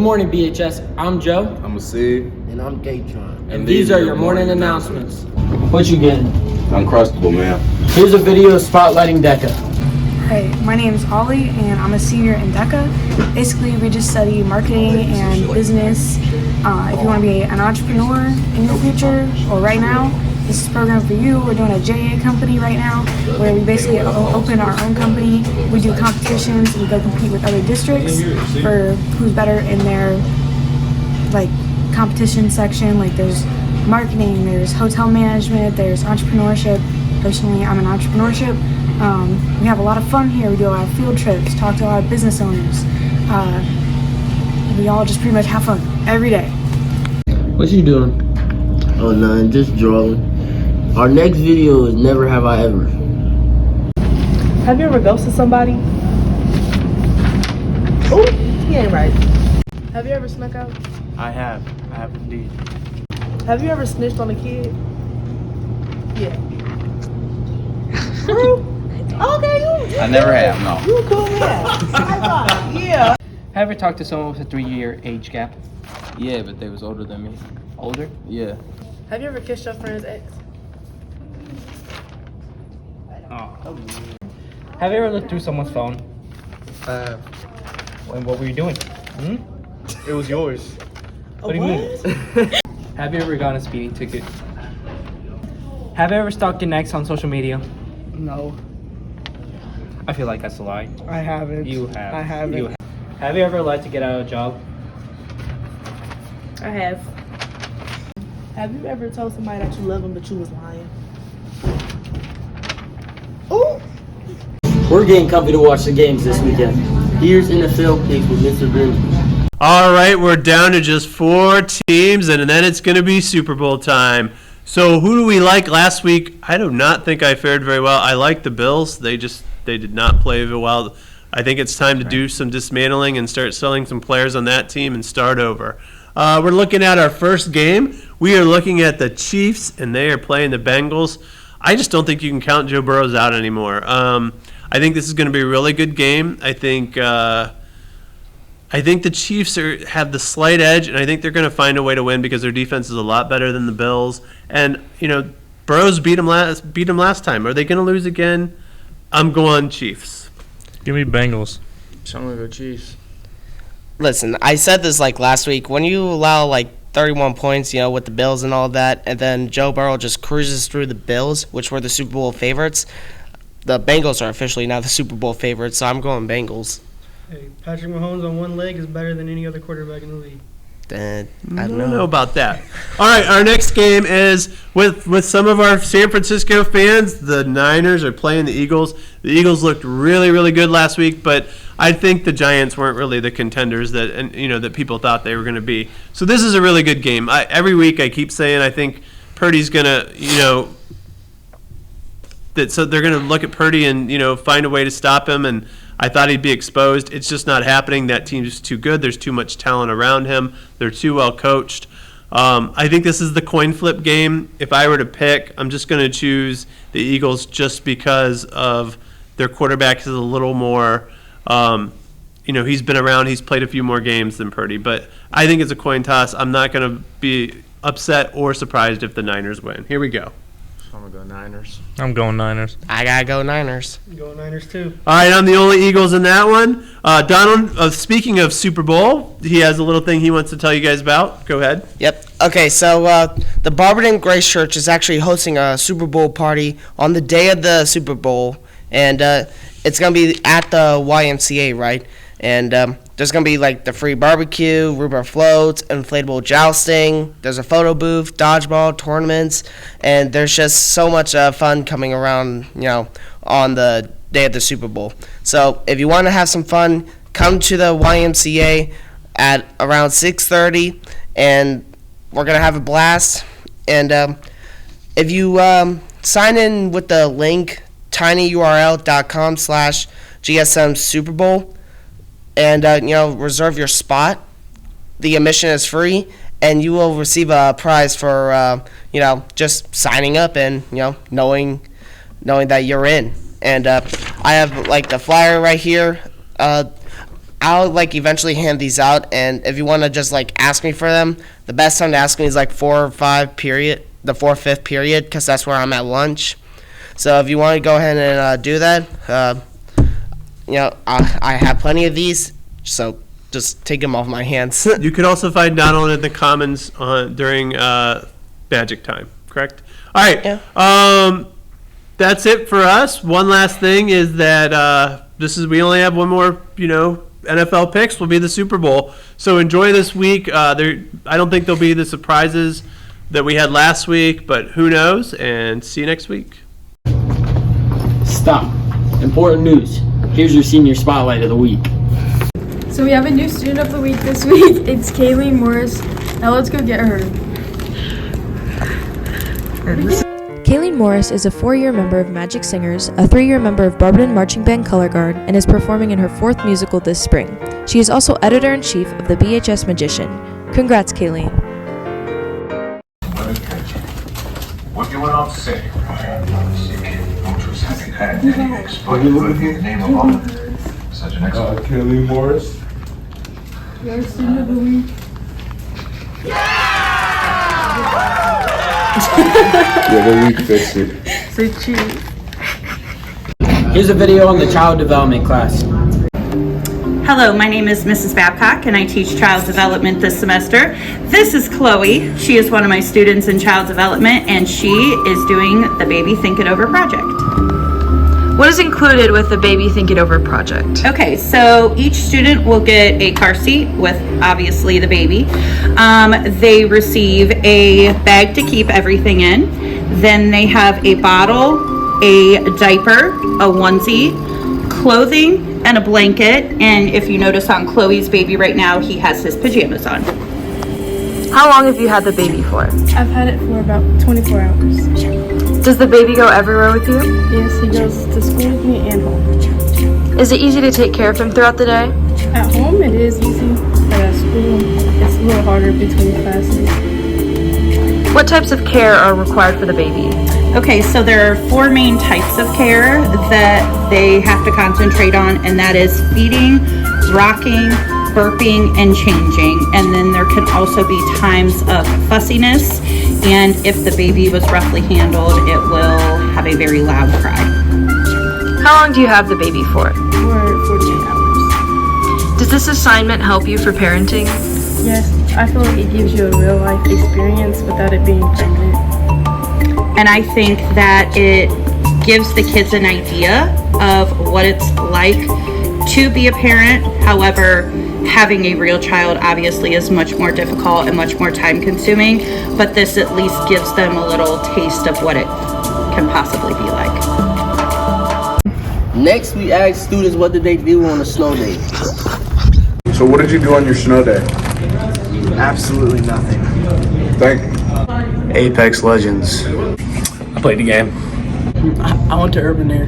morning, BHS. I'm Joe. I'm C. And I'm Gatron. And these are your morning announcements. What you getting? Uncrustable, man. Here's a video spotlighting DECA. Hey, my name is Ollie, and I'm a senior in DECA. Basically, we just study marketing and business. If you want to be an entrepreneur in the future or right now, this is a program for you. We're doing a JA company right now where we basically open our own company. We do competitions and we go compete with other districts for who's better in their competition section. Like there's marketing, there's hotel management, there's entrepreneurship. Personally, I'm in entrepreneurship. We have a lot of fun here. We do a lot of field trips, talk to a lot of business owners. We all just pretty much have fun every day. What you doing? Oh, nothing, just drawing. Our next video is Never Have I Ever. Have you ever ghosted somebody? Ooh, he ain't right. Have you ever snuck out? I have indeed. Have you ever snitched on a kid? Yeah. True? Okay, you. I never have, no. You cool man. High five. Yeah. Have you ever talked to someone with a 3-year age gap? Yeah, but they was older than me. Older? Yeah. Have you ever kissed your friend's ex? Oh. Have you ever looked through someone's phone? And what were you doing? It was yours. What do you mean? Have you ever gotten a speeding ticket? Have you ever stalked your ex on social media? No, I feel like that's a lie. I haven't. You have. I haven't. You have. Have you ever lied to get out of a job? I have. Have you ever told somebody that you love them but you was lying? Ooh. We're getting comfy to watch the games this weekend. Here's NFL picks with Mr. Benjamin. All right, we're down to just 4 teams, and then it's going to be Super Bowl time. So who do we like last week? I do not think I fared very well. I like the Bills. They did not play very well. I think it's time to do some dismantling and start selling some players on that team and start over. We're looking at our first game. We are looking at the Chiefs, and they are playing the Bengals. I just don't think you can count Joe Burrow out anymore. I think this is going to be a really good game. I think the Chiefs have the slight edge, and I think they're going to find a way to win because their defense is a lot better than the Bills. And Burrow's beat them last time. Are they going to lose again? I'm going Chiefs. Give me Bengals. So I'm gonna go Chiefs. Listen, I said this last week. When you allow 31 points, with the Bills and all that, and then Joe Burrow just cruises through the Bills, which were the Super Bowl favorites, the Bengals are officially now the Super Bowl favorites, so I'm going Bengals. Hey, Patrick Mahomes on one leg is better than any other quarterback in the league. I don't know about that. All right, our next game is with some of our San Francisco fans. The Niners are playing the Eagles. The Eagles looked really, really good last week, but I think the Giants weren't really the contenders that people thought they were going to be. So this is a really good game. Every week I keep saying I think Purdy's going to, so they're going to look at Purdy and find a way to stop him, and I thought he'd be exposed. It's just not happening. That team's too good. There's too much talent around him. They're too well coached. I think this is the coin flip game. If I were to pick, I'm just going to choose the Eagles just because of their quarterback is a little more, he's been around. He's played a few more games than Purdy. But I think it's a coin toss. I'm not going to be upset or surprised if the Niners win. Here we go. I'm gonna go Niners. I'm going Niners. I gotta go Niners. I'm going Niners too. All right, I'm the only Eagles in that one. Donald, speaking of Super Bowl, he has a little thing he wants to tell you guys about. Go ahead. Yep. Okay, so the Barberton Grace Church is actually hosting a Super Bowl party on the day of the Super Bowl, and it's going to be at the YMCA, right? And there's going to be the free barbecue, river floats, inflatable jousting. There's a photo booth, dodgeball, tournaments, and there's just so much fun coming around, on the day of the Super Bowl. So if you want to have some fun, come to the YMCA at around 6:30, and we're going to have a blast. And if you sign in with the link tinyurl.com/GSM Super Bowl, and reserve your spot. The admission is free, and you will receive a prize for just signing up and knowing that you're in. And I have the flyer right here. I I'll like eventually hand these out, and if you want to just like ask me for them, the best time to ask me is like 4 or 5 period, the 4th, 5th period, because that's where I'm at lunch. So if you want to go ahead and do that, I have plenty of these, so just take them off my hands. You could also find Donald in the Commons during Magic Time, correct? All right. Yeah. That's it for us. One last thing is that we only have one more, NFL picks will be the Super Bowl. So enjoy this week. I don't think there'll be the surprises that we had last week, but who knows? And see you next week. Stop. Important news. Here's your senior spotlight of the week. So we have a new student of the week this week. It's Kayleen Morris. Now let's go get her. Kayleen Morris is a 4-year member of Magic Singers, a 3-year member of Barberton Marching Band Color Guard, and is performing in her 4th musical this spring. She is also editor-in-chief of the BHS Magician. Congrats, Kayleen. What do you want to say? Voters having had any exploited in the name of honor. Such an expert. Kelly Morris. Your student of the week. Yeah, the week fixed it. Say cheese. Here's a video on the child development class. Hello, my name is Mrs. Babcock and I teach child development this semester. This is Chloe. She is one of my students in child development and she is doing the Baby Think It Over project. What is included with the Baby Think It Over project? Okay, so each student will get a car seat with obviously the baby. They receive a bag to keep everything in. Then they have a bottle, a diaper, a onesie, clothing, and a blanket. And if you notice on Chloe's baby right now, he has his pajamas on. How long have you had the baby for? I've had it for about 24 hours. Does the baby go everywhere with you? Yes, he goes to school with me and home. Is it easy to take care of him throughout the day? At home it is easy, but at school it's a little harder between classes. What types of care are required for the baby? Okay, so there are 4 main types of care that they have to concentrate on, and that is feeding, rocking, burping, and changing. And then there can also be times of fussiness, and if the baby was roughly handled, it will have a very loud cry. How long do you have the baby for? For 48 hours. Does this assignment help you for parenting? Yes, I feel like it gives you a real life experience without it being pregnant. And I think that it gives the kids an idea of what it's like to be a parent. However, having a real child obviously is much more difficult and much more time consuming, but this at least gives them a little taste of what it can possibly be like. Next, we asked students what did they do on a snow day. So what did you do on your snow day? Absolutely nothing. Thank you. Apex Legends. I played the game. I went to Urban Air.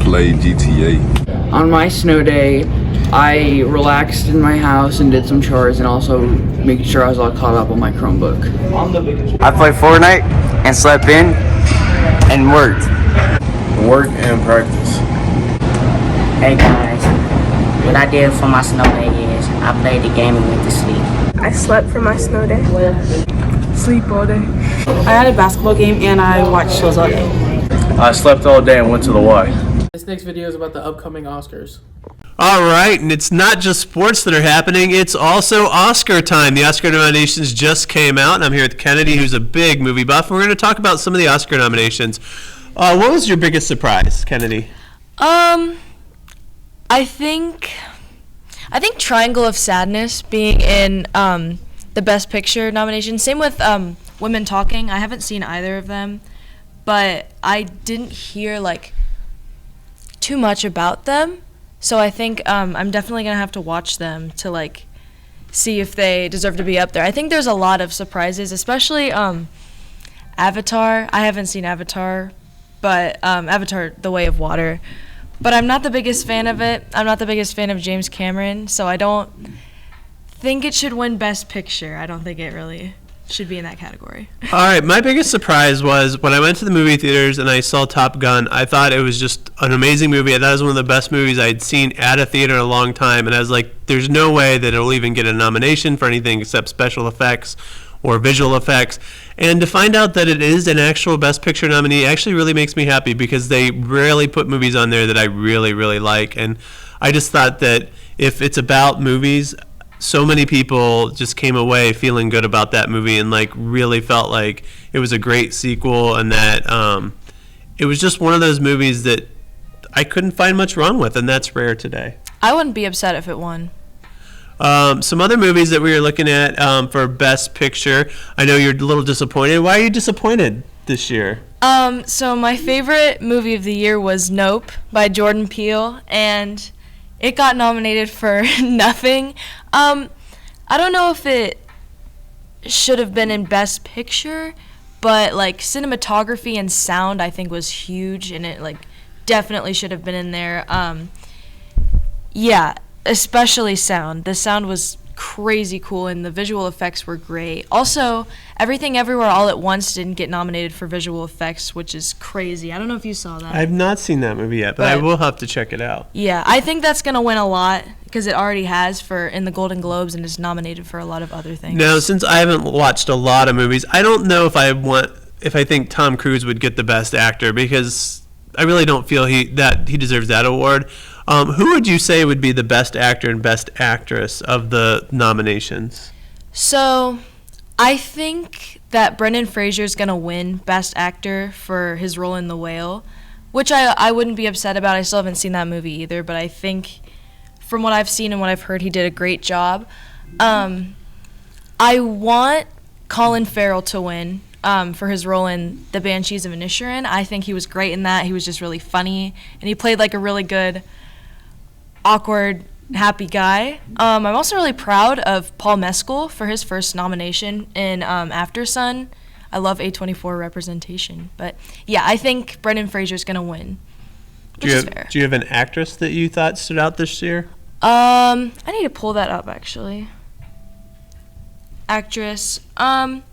Played GTA. On my snow day, I relaxed in my house and did some chores and also making sure I was all caught up on my Chromebook. I played Fortnite and slept in and worked. Work and practice. Hey guys, what I did for my snow day is I played the game and went to sleep. I slept for my snow day. Sleep all day. I had a basketball game and I watched shows all day. I slept all day and went to the Y. This next video is about the upcoming Oscars. All right, and it's not just sports that are happening, it's also Oscar time. The Oscar nominations just came out, and I'm here with Kennedy, who's a big movie buff, and we're going to talk about some of the Oscar nominations. What was your biggest surprise, Kennedy? I think Triangle of Sadness being in the Best Picture nomination. Same with Women Talking. I haven't seen either of them, but I didn't hear too much about them. So I think I'm definitely gonna have to watch them to see if they deserve to be up there. I think there's a lot of surprises, especially Avatar. I haven't seen Avatar, but Avatar: The Way of Water. But I'm not the biggest fan of it. I'm not the biggest fan of James Cameron, so I don't think it should win Best Picture. I don't think it really should be in that category. All right, my biggest surprise was when I went to the movie theaters and I saw Top Gun. I thought it was just an amazing movie. I thought it was one of the best movies I'd seen at a theater in a long time. And I was like, there's no way that it'll even get a nomination for anything except special effects or visual effects. And to find out that it is an actual Best Picture nominee actually really makes me happy, because they rarely put movies on there that I really, really like. And I just thought that if it's about movies, so many people just came away feeling good about that movie and like really felt like it was a great sequel, and that it was just one of those movies that I couldn't find much wrong with, and that's rare today. I wouldn't be upset if it won. Some other movies that we were looking at for Best Picture. I know you're a little disappointed. Why are you disappointed this year? So my favorite movie of the year was Nope by Jordan Peele, and it got nominated for nothing. I don't know if it should have been in Best Picture, but like cinematography and sound I think was huge, and it like definitely should have been in there. Yeah, especially sound. The sound was crazy cool, and the visual effects were great. Also, Everything Everywhere All at Once didn't get nominated for visual effects, which is crazy. I don't know if you saw that. I've not seen that movie yet, but I will have to check it out. Yeah, I think that's going to win a lot, because it already has in the Golden Globes, and is nominated for a lot of other things. Now, since I haven't watched a lot of movies, I don't know if I think Tom Cruise would get the Best Actor, because I really don't feel he deserves that award. Who would you say would be the Best Actor and Best Actress of the nominations? So, I think that Brendan Fraser's going to win Best Actor for his role in The Whale, which I wouldn't be upset about. I still haven't seen that movie either, but I think from what I've seen and what I've heard, he did a great job. I want Colin Farrell to win for his role in The Banshees of Inisherin. I think he was great in that. He was just really funny, and he played like a really good, awkward, happy guy. I'm also really proud of Paul Mescal for his first nomination in After Sun. I love A24 representation. But yeah, I think Brendan Fraser's going to win. Do you have an actress that you thought stood out this year? I need to pull that up, actually. Actress. Ana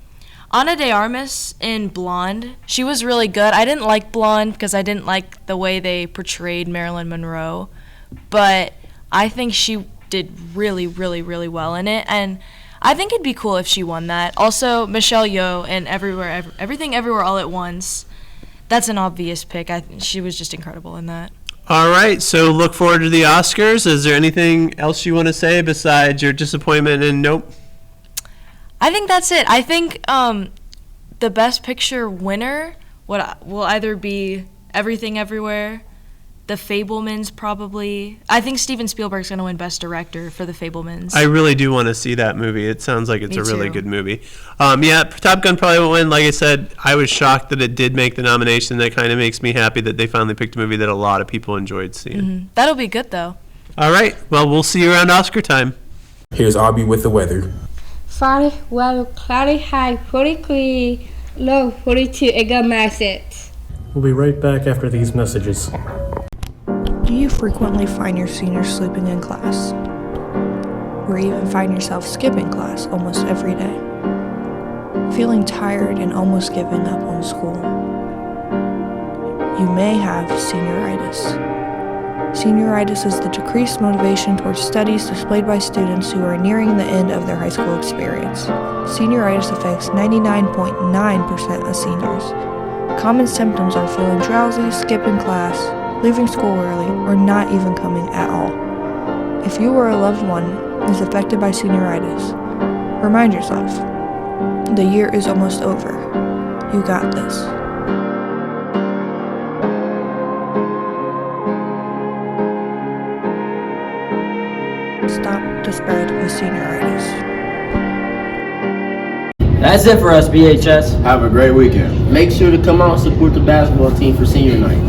de Armas in Blonde. She was really good. I didn't like Blonde because I didn't like the way they portrayed Marilyn Monroe. But I think she did really, really, really well in it. And I think it'd be cool if she won that. Also, Michelle Yeoh in Everything Everywhere All at Once. That's an obvious pick. She was just incredible in that. All right, so look forward to the Oscars. Is there anything else you want to say besides your disappointment in Nope? I think that's it. I think the Best Picture winner will either be Everything Everywhere, The Fabelmans probably. I think Steven Spielberg's going to win Best Director for The Fabelmans. I really do want to see that movie. It sounds like it's Me a really too. good movie. Yeah, Top Gun probably won't win. Like I said, I was shocked that it did make the nomination. That kind of makes me happy that they finally picked a movie that a lot of people enjoyed seeing. Mm-hmm. That'll be good, though. All right, well, we'll see you around Oscar time. Here's Arby with the weather. Friday, weather cloudy, high 43, low 42. It got massive. We'll be right back after these messages. Do you frequently find your seniors sleeping in class? Or even find yourself skipping class almost every day? Feeling tired and almost giving up on school? You may have senioritis. Senioritis is the decreased motivation towards studies displayed by students who are nearing the end of their high school experience. Senioritis affects 99.9% of seniors. Common symptoms are feeling drowsy, skipping class, leaving school early, or not even coming at all. If you or a loved one is affected by senioritis, remind yourself, the year is almost over. You got this. Stop the spread of senioritis. That's it for us, BHS. Have a great weekend. Make sure to come out and support the basketball team for senior night.